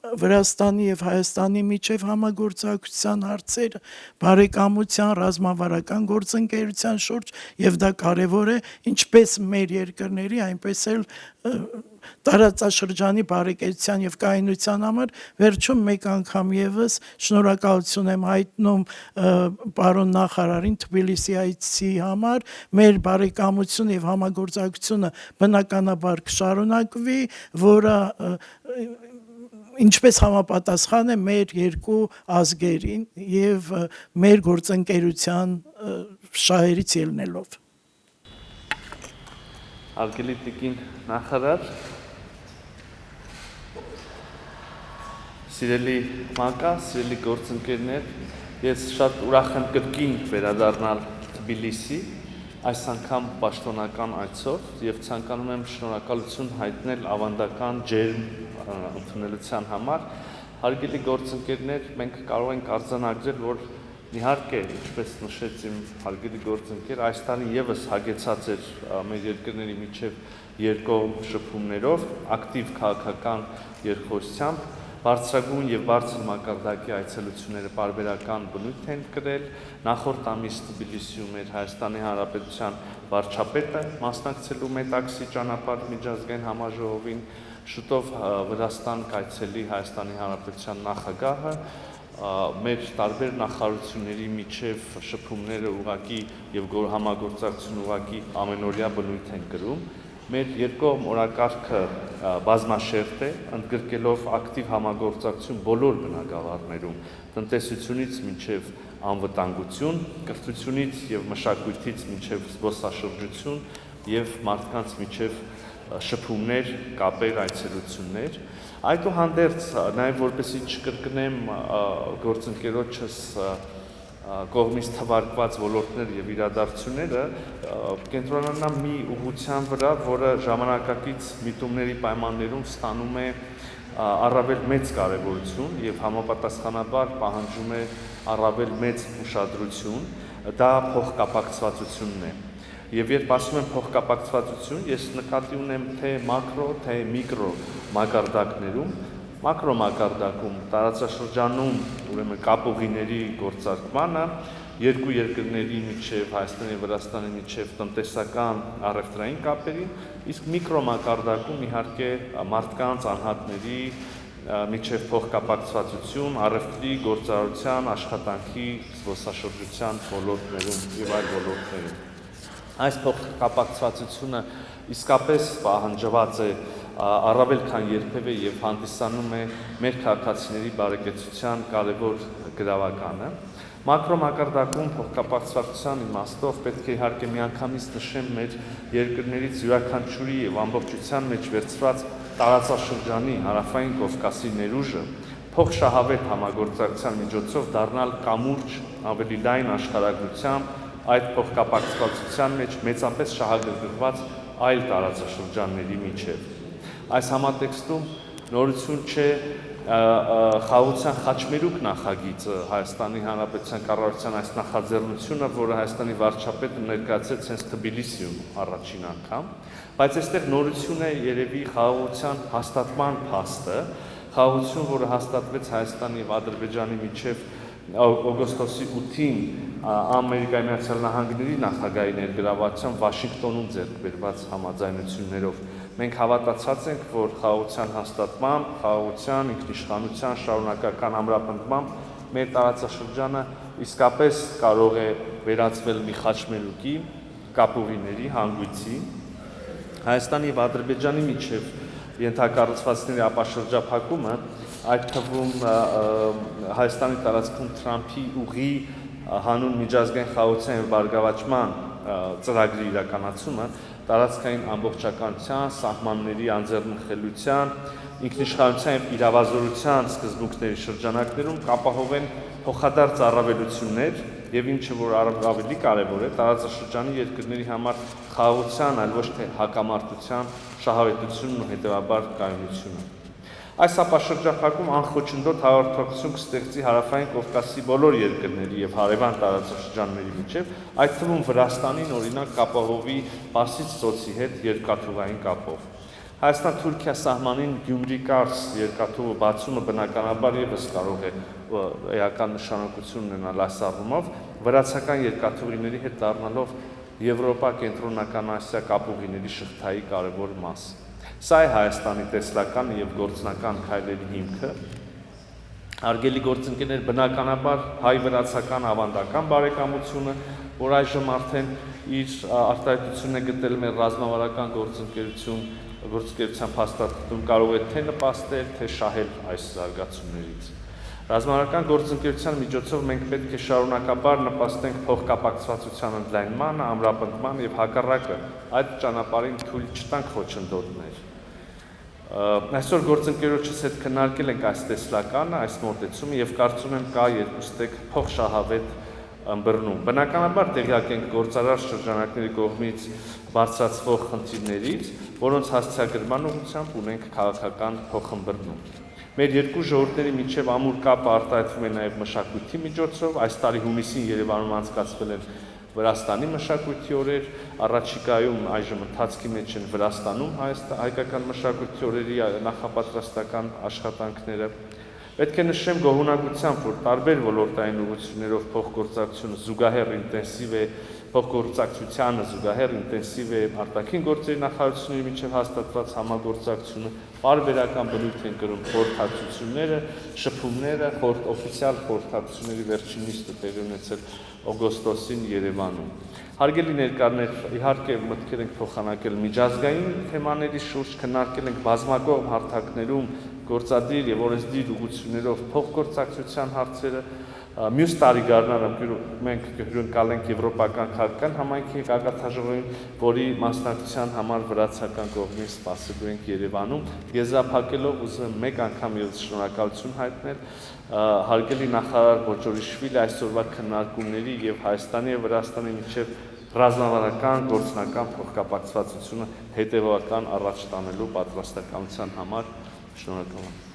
Վրաստանի եւ Հայաստանի միջև համագործակցության հարցերը, բարեկամության, ռազմավարական գործընկերության շուրջ, եւ դա կարեւոր է ինչպես մեր երկրների, այնպես էլ տարածաշրջանի բարեկեցության եւ կայունության համար։ Վերջում մեկ անգամ եւս շնորհակալություն եմ հայտնում պարոն նախարարին Թբիլիսի այցի համար։ Մեր բարեկամությունը եւ համագործակցությունը բնականաբար կշարունակվի, որը ինչպես համապատասխան է մեր երկու ազգերին եւ մեր գործընկերության շահերից ելնելով։ Հարգելի տիկին նախարար, սիրելի մանկա, սիրելի գործընկերներ, ես շատ ուրախ եմ կրկին վերադառնալ Թբիլիսի, այս անգամ պաշտոնական այցով եւ ցանկանում եմ շնորհակալություն հայտնել ավանդական ջերմ ընդունելության համար։ Հարգելի գործընկերներ, մենք կարող ենք արձանագրել, որ իհարկե, ինչպես նշեց իմ հարգելի գործընկեր, այս տարի եւս հագեցած էր մեր երկրների միջև երկկողմ շփումներով, ակտիվ քաղաքական երկխոսությամբ, բարձրագույն եւ բարձր մակարդակի այցելությունները պարբերական բնույթ են կրել։ Նախորդ ամիս Թբիլիսիում էր Հայաստանի Հանրապետության վարչապետը մասնակցելու Մետաքսի ճանապարհ միջազգային համաժողովին, շուտով Վրաստան կայցելի Հայաստանի Հանրապետության նախագահը, մեր տարբեր նախարարությունների միջև շփումները ուղղակի եւ համագործակցություն ուղղակի ամենօրյա բնույթ են կրում։ Մեր երկկողմ օրակարգը բազմաշերտ է, ընդգրկելով ակտիվ համագործակցություն բոլոր բնագավառներում, տնտեսությունից մինչև անվտանգություն, կրթությունից եւ մշակույթից մինչև զբոսաշրջություն եւ մարդկանց միջև շփումներ, կապեր, այցելություններ։ Այդուհանդերձ նաեւ որպեսզի չկրկնեմ գործընկերոջս կողմից թվարկված ոլորտներ եւ իրադարձությունները, կենտրոնանամ մի ուղղության վրա, որը ժամանակակից միտումների պայմաններում ստանում է առավել մեծ կարևորություն եւ համապատասխանաբար պահանջում է առավել մեծ ուշադրություն, դա փոխկապակցվածությունն է։ Եվ երբ ասում եմ փոխկապակցվածություն, ես նկատի ունեմ թե մակրո, թե միկրո մակարդակներում։ Մակրո մակարդակում տարածաշրջանում ուրեմն կապուղիների գործարկմանը, երկու երկրների միջև, Հայաստանի եւ Վրաստանի միջև տնտեսական առևտրային կապերին, իսկ միկրո մակարդակում իհարկե մարդկանց, անհատների միջև փոխկապակցվածություն, առևտրի, գործարարության, աշխատանքի, զբոսաշրջության ոլորտներում եւ այլ ոլորտներում։ Այս փոխկապակցվածությունը իսկապես պահանջված է առավել քան երբևէ եւ հանդիսանում է մեր քաղաքացիների բարեկեցության կարևոր գրավականը։ Մակրո մակարդակում փոխկապակցվածության իմաստով պետք է իհարկե միանգամից նշեմ մեր երկրներից յուրաքանչյուրի եւ ամբողջության մեջ վերծված տարածաշրջանի Հարավային Կովկասի ներուժը փոխշահավետ համագործակցության միջոցով դառնալ կամուրջ ավելի լայն աշխարհագրությամբ այդ փոխկապակցվածության մեջ մեծապես շահագրգռված այլ տարածաշրջանների միջև։ Այս համատեքստում նորություն չէ խաղաղության խաչմերուկ նախագիծը Հայաստանի Հանրապետության կառավարության այս նախաձեռնությունը, որը Հայաստանի վարչապետը ներկայացրեց հենց Թբիլիսիում առաջին անգամ, բայց այստեղ նորություն է երևի խաղաղության հաստատման փաստը, խաղաղություն, որը հաստատվեց Հայաստանի եւ Ադրբեջանի միջև օգոստոսի 8-ին Ամերիկայի Միացյալ Նահանգների նախագահի ներգրավվածությամբ Վաշինգտոնում ձեռք բերված համաձայնություններով։ Մենք հավատացած ենք, որ խաղաղության հաստատմամբ, խաղաղության, ինքնիշխանության շարունակական ամրապնդմամբ մեր տարածաշրջանը իսկապես կարող է վերածվել մի խաչմերուկի, կապուղիների, հանգույցի, Հայաստանի եւ Ադրբեջանի միջև ենթակառուցվածքների ապաշրջափակումը, այդ թվում Հայաստանի տարածքում Թրամփի ուղի հանուն միջազգային խաղաղության եւ բարգավաճման ծրագրի իրականացումը տարածքային ամբողջականության, սահմանների անձեռնխելության, ինքնիշխանության եւ իրավազորության սկզբունքների շրջանակներում կապահովեն փոխադարձ առավելություններ եւ ինչը որ ավելի կարեւոր է, տարածաշրջանի երկրների համար խաղաղության, այլ ոչ թե հակամարտության շահավետությունն ու հետեւաբար կայունությունը։ Այս ապաշրջափակում անխոչնդոտ հաղորդակցություն կստեղծի Հարավային Կովկասի բոլոր երկրների եւ հարևան տարածաշրջանների միջև, այդ թվում Վրաստանին օրինակ կապահովի Պարսից ծոցի հետ երկաթուղային կապով։ Հայաստան-Թուրքիա սահմանին Գյումրի-Կարս երկաթուղու բացումը բնականաբար ևս կարող է էական նշանակություն ունենալ այս առումով, վրացական երկաթուղիների հետ դառնալով Եվրոպա, Կենտրոնական Ասիա կապուղիների շղթայի կարևոր մաս։ Սա է Հայաստանի տեսլական եւ գործնական քայլերի հիմքը։ Հարգելի գործընկերներ, բնականաբար հայ-վրացական ավանդական բարեկամությունը, որ այժմ արդեն իր արտահայտությունն է գտել մեր ռազմավարական գործընկերության փաստաթղթում, կարող է թե նպաստել, թե շահել այս զարգացումներից։ Ռազմավարական գործընկերության միջոցով մենք պետք է շարունակաբար նպաստենք փոխկապակցվածության ընդլայնմանը, ամրապնդման եւ հակառակը այդ ճանապարհին թույլ չտանք խոչընդոտներ։ Այսօր գործընկերոջս հետ քննարկել ենք այս տեսլականը, այս մոտեցումը եւ կարծում եմ կա երկուստեք փոխշահավետ ըմբռնում։ Բնականաբար տեղյակ ենք գործարար շրջանակների կողմից բարձրացվող խնդիրներից, որոնց հասցեագրման ուղղությամբ ունենք քաղաքական փոխըմբռնում։ Մեր երկու ժողովուրդների միջև ամուր կապը արտահայտվում է նաև մշակույթի միջոցով։ Այս տարի հունիսին Երևանում անցկացվել են Վրաստանի մշակույթի օրեր, առաջիկայում այժմ ընթացքի մեջ են Վրաստանում հայկական մշակույթի օրերի նախապատրաստական աշխատանքները։ Պետք է նշեմ գոհունակությամբ, որ տարբեր ոլորտային ուղղություններով փոխգործակցությանը զուգահեռ ինտենսիվ է արտաքին գործերի նախարարությունների միջև հաստատված համագործակցությունը, պարբերական բնույթ են կրում խորհրդակցությունները, շփումները, օֆիցիալ խորհրդակցությունների վերջին նիստը տեղի ունեցել օգոստոսին Երևանում։ Հարգելի ներկաներ, իհարկե մտքեր ենք փոխանակել միջազգային թեմաների շուրջ, քննարկել ենք բազմակողմ հարթակներում գործադիր եւ օրենսդիր ուղղություններով փոխգործակցության հարցերը։ Մյուս տարի գարնանը մենք կհյուրընկալենք Եվրոպական քաղաքական համայնքի գագաթաժողովին, որի մասնակցության համար վրացական կողմից սպասելու ենք Երևանում։ Եզրափակելով ուզում եմ մեկ անգամ ևս շնորհակալություն հայտնել հարգելի նախարար Բոջորիշվիլի այսօրվա քննարկումների եւ Հայաստանի եւ Վրաստանի միջև ռազմավարական գործնական փոխկապակցվածությունը հետեւական առաջ տանելու պատրաստակամության համար։ Շնորհակալ եմ։